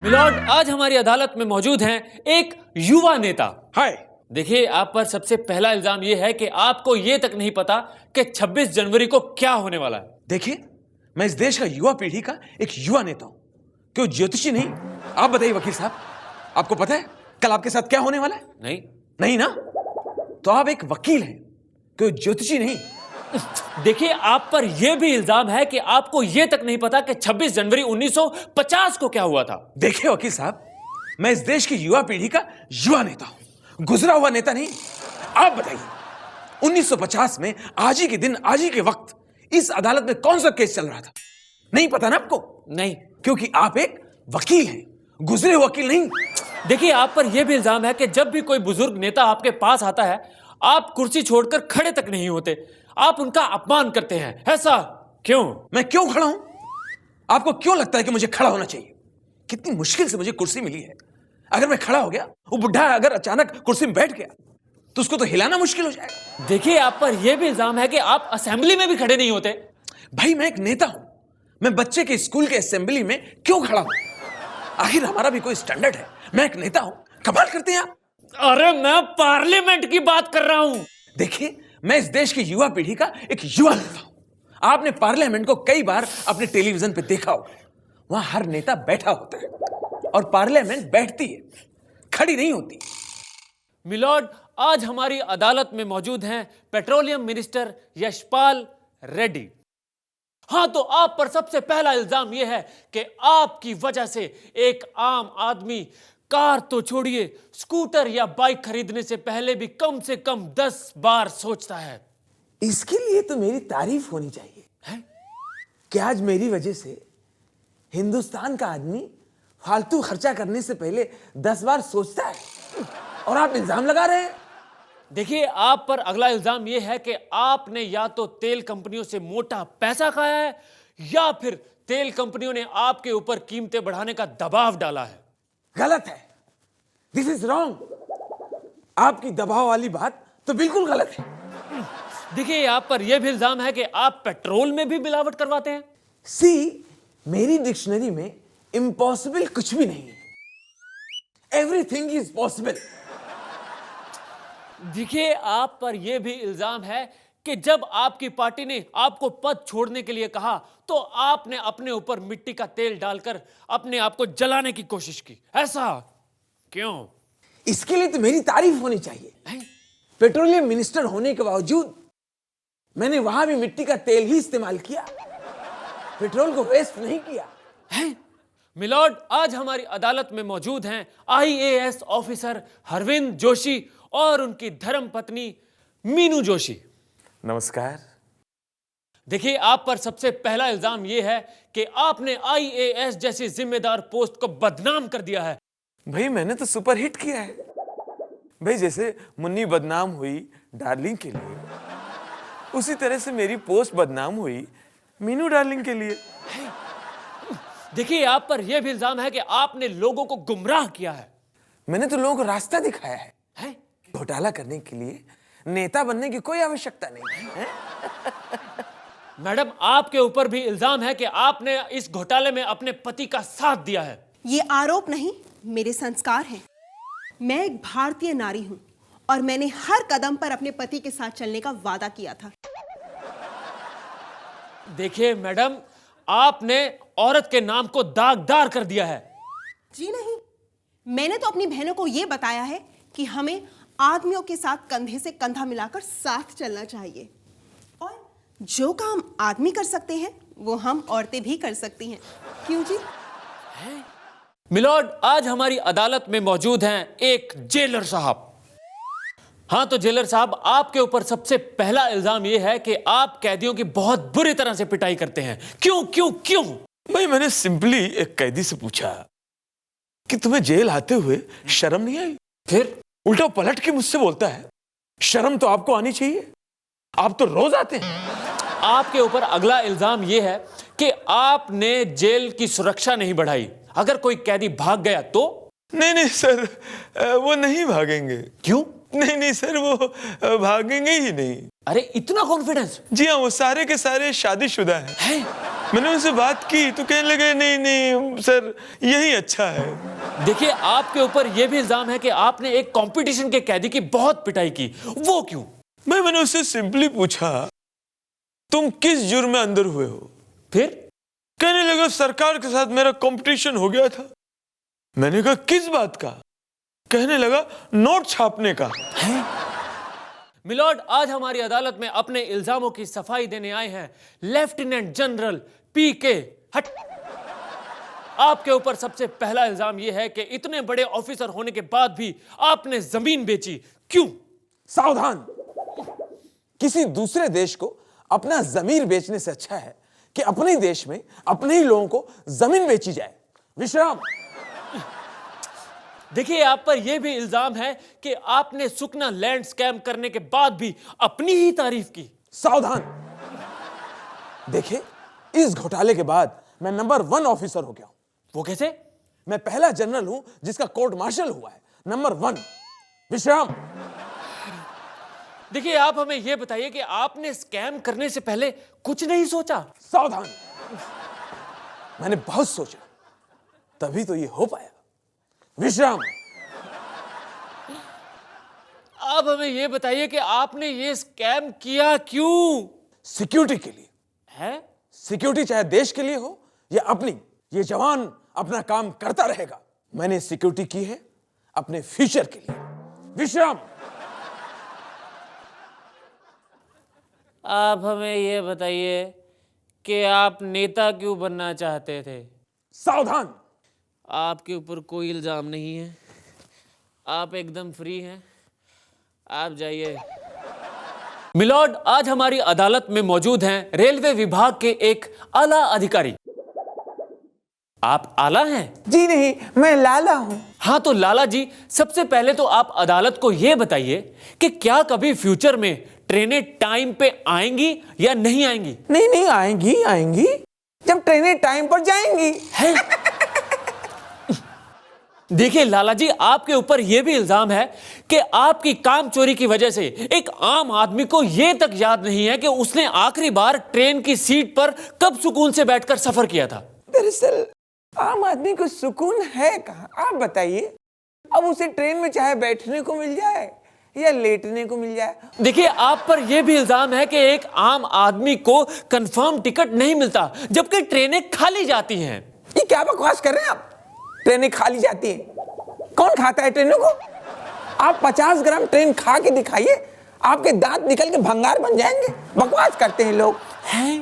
Milord, आज हमारी अदालत में मौजूद हैं एक युवा नेता। हाय। देखिए, आप पर सबसे पहला इल्जाम यह है कि आपको यह तक नहीं पता कि 26 जनवरी को क्या होने वाला है। देखिए, मैं इस देश का युवा पीढ़ी का एक युवा नेता हूं। क्यों ज्योतिषी नहीं? आप बताइए वकील साहब, आपको पता है कल आपके साथ क्या होने वाला है? नहीं ना? तो आप एक वकील हैं, क्यों ज्योतिषी नहीं? देखिए, आप पर यह भी इल्जाम है कि आपको यह तक नहीं पता कि 26 जनवरी 1950 को क्या हुआ था। देखिए वकील साहब, मैं इस देश की युवा पीढ़ी का युवा नेता हूं, गुजरा हुआ नेता नहीं। आप बताइए 1950 में आज ही के दिन, आज ही के वक्त इस अदालत में कौन सा केस चल रहा था? नहीं पता ना आपको? नहीं, क्योंकि आप एक वकील हैं, गुजरे हुए वकील नहीं। देखिए, आप पर यह भी इल्जाम है कि जब भी कोई बुजुर्ग नेता आपके पास आता है, आप कुर्सी छोड़कर खड़े तक नहीं होते, आप उनका अपमान करते हैं। ऐसा क्यों? मैं क्यों खड़ा हूं? आपको क्यों लगता है कि मुझे खड़ा होना चाहिए? कितनी मुश्किल से मुझे कुर्सी मिली है। अगर मैं खड़ा हो गया, वो बुढ़ा अगर अचानक कुर्सी में बैठ गया तो उसको तो हिलाना मुश्किल हो जाएगा। देखिए, आप पर यह भी इल्जाम है कि आप असेंबली में भी खड़े नहीं होते। भाई, मैं एक नेता हूं। मैं बच्चे के स्कूल के असेंबली में क्यों खड़ा हूं? आखिर हमारा भी कोई स्टैंडर्ड है। मैं एक नेता हूं, कमाल करते हैं आप। अरे, मैं पार्लियामेंट की बात कर रहा हूं। देखिए, मैं इस देश की युवा पीढ़ी का एक युवा नेता हूं। आपने पार्लियामेंट को कई बार अपने टेलीविजन पे देखा होगा। वहां हर नेता बैठा होता है और पार्लियामेंट बैठती है, खड़ी नहीं होती। मिलॉर्ड, आज हमारी अदालत में मौजूद हैं पेट्रोलियम मिनिस्टर यशपाल रेड्डी। हाँ, तो आप पर सबसे पहला इल्जाम यह है कि आपकी वजह से एक आम आदमी कार तो छोड़िए, स्कूटर या बाइक खरीदने से पहले भी कम से कम 10 बार सोचता है। इसके लिए तो मेरी तारीफ होनी चाहिए है कि आज मेरी वजह से हिंदुस्तान का आदमी फालतू खर्चा करने से पहले 10 बार सोचता है, और आप इल्जाम लगा रहे हैं। देखिए, आप पर अगला इल्जाम यह है कि आपने या तो तेल कंपनियों से मोटा पैसा खाया है या फिर तेल कंपनियों ने आपके ऊपर कीमतें बढ़ाने का दबाव डाला है। गलत है। This is wrong. आपकी दबाव वाली बात तो बिल्कुल गलत है। देखिए, आप पर यह भी इल्जाम है कि आप पेट्रोल में भी मिलावट करवाते हैं। सी, मेरी डिक्शनरी में इम्पॉसिबल कुछ भी नहीं है। Everything is possible. देखिए, आप पर यह भी इल्जाम है कि जब आपकी पार्टी ने आपको पद छोड़ने के लिए कहा तो आपने अपने ऊपर मिट्टी का तेल डालकर अपने आप को जलाने की कोशिश की। ऐसा क्यों? इसके लिए तो मेरी तारीफ होनी चाहिए। पेट्रोलियम मिनिस्टर होने के बावजूद मैंने वहां भी मिट्टी का तेल ही इस्तेमाल किया, पेट्रोल को वेस्ट नहीं किया है। मिलॉर्ड, आज हमारी अदालत में मौजूद हैं IAS ऑफिसर हरविंद जोशी और उनकी धर्मपत्नी मीनू जोशी। नमस्कार। देखिए, आप पर सबसे पहला इल्जाम यह है कि आपने IAS जैसी जिम्मेदार पोस्ट को बदनाम कर दिया है। भाई, मैंने तो सुपर हिट किया है। भाई, जैसे मुन्नी बदनाम हुई डार्लिंग के लिए, उसी तरह से मेरी पोस्ट बदनाम हुई मीनू डार्लिंग के लिए। देखिए, आप पर यह भी इल्जाम है कि आपने लोगों को गुमराह किया है। मैंने तो लोगों को रास्ता दिखाया है? घोटाला करने के लिए नेता बनने की कोई आवश्यकता नहीं है। मैडम, आपके ऊपर भी इल्जाम है कि आपने इस घोटाले में अपने पति का साथ दिया है। ये आरोप नहीं, मेरे संस्कार हैं। मैं एक भारतीय नारी हूं और मैंने हर कदम पर अपने पति के साथ चलने का वादा किया था। देखिए मैडम, आपने औरत के नाम को दागदार कर दिया है। जी नहीं, मैंने तो अपनी बहनों को यह बताया है कि हमें आदमियों के साथ कंधे से कंधा मिलाकर साथ चलना चाहिए, और जो काम आदमी कर सकते हैं वो हम औरतें भी कर सकती हैं। क्यों जी? मिलॉर्ड, आज हमारी अदालत में मौजूद हैं एक जेलर साहब। हाँ, तो जेलर साहब, आपके ऊपर सबसे पहला इल्जाम यह है कि आप कैदियों की बहुत बुरी तरह से पिटाई करते हैं। क्यों क्यों क्यों? भाई, मैंने सिंपली एक कैदी से पूछा कि तुम्हें जेल आते हुए शर्म नहीं आई? फिर उल्टा पलट के मुझसे बोलता है, शर्म तो आपको आनी चाहिए, आप तो रोज आते हैं। आपके ऊपर अगला इल्जाम यह है कि आपने जेल की सुरक्षा नहीं बढ़ाई। अगर कोई कैदी भाग गया तो? नहीं सर, वो नहीं भागेंगे। क्यों? नहीं सर, वो भागेंगे ही नहीं। अरे, इतना कॉन्फिडेंस? जी हाँ, वो सारे के सारे शादीशुदा हैं। मैंने उनसे बात की तो कहने लगे नहीं नहीं सर यही अच्छा है। देखिए, आपके ऊपर यह भी इल्जाम है कि आपने एक कंपटीशन के कैदी की बहुत पिटाई की, वो क्यों? मैंने उससे सिंपली पूछा तुम किस जुर्म में अंदर हुए हो? फिर कहने लगा सरकार के साथ मेरा कंपटीशन हो गया था। मैंने कहा किस बात का? कहने लगा नोट छापने का। मिलॉर्ड, आज हमारी अदालत में अपने इल्जामों की सफाई देने आए हैं लेफ्टिनेंट जनरल पीके हट। आपके ऊपर सबसे पहला इल्जाम यह है कि इतने बड़े ऑफिसर होने के बाद भी आपने जमीन बेची, क्यों? सावधान! किसी दूसरे देश को अपना जमीर बेचने से अच्छा है कि अपने देश में अपने ही लोगों को जमीन बेची जाए। विश्राम। देखिए, आप पर यह भी इल्जाम है कि आपने सुकना लैंड स्कैम करने के बाद भी अपनी ही तारीफ की। सावधान! देखिए, इस घोटाले के बाद मैं नंबर 1 ऑफिसर हो गया हूं। वो कैसे? मैं पहला जनरल हूं जिसका कोर्ट मार्शल हुआ है, नंबर 1। विश्राम। देखिए, आप हमें यह बताइए कि आपने स्कैम करने से पहले कुछ नहीं सोचा? सावधान! मैंने बहुत सोचा, तभी तो ये हो पाया। विश्राम। आप हमें यह बताइए कि आपने ये स्कैम किया क्यों? सिक्योरिटी के लिए है? सिक्योरिटी चाहे देश के लिए हो या अपनी, ये जवान अपना काम करता रहेगा। मैंने सिक्योरिटी की है अपने फ्यूचर के लिए। विश्राम। आप हमें यह बताइए कि आप नेता क्यों बनना चाहते थे? सावधान! आपके ऊपर कोई इल्जाम नहीं है, आप एकदम फ्री हैं, आप जाइए। मिलॉर्ड, आज हमारी अदालत में मौजूद हैं रेलवे विभाग के एक आला अधिकारी। आप आला हैं? जी नहीं, मैं लाला हूं। हाँ, तो लाला जी, सबसे पहले तो आप अदालत को यह बताइए कि क्या कभी फ्यूचर में ट्रेनें टाइम पे आएंगी या नहीं आएंगी? नहीं नहीं, आएंगी आएंगी, जब ट्रेनें टाइम पर जाएंगी। है? देखिए लाला जी, आपके ऊपर यह भी इल्जाम है कि आपकी काम चोरी की वजह से एक आम आदमी को यह तक याद नहीं है कि उसने आखिरी बार ट्रेन की सीट पर कब सुकून से बैठकर सफर किया था। दरअसल आम आदमी को सुकून है कहाँ, आप बताइए। अब उसे ट्रेन में चाहे बैठने को मिल जाए या लेटने को मिल जाए। देखिए, आप पर यह भी इल्जाम है कि एक आम आदमी को कंफर्म टिकट नहीं मिलता जबकि ट्रेनें खाली जाती हैं। ये क्या बकवास कर रहे हैं आप? ट्रेनें खाली जाती हैं? कौन खाता है ट्रेनों को? आप 50 ग्राम ट्रेन खा के दिखाइए, आपके दांत निकल के भंगार बन जाएंगे। बकवास करते हैं लोग। हैं?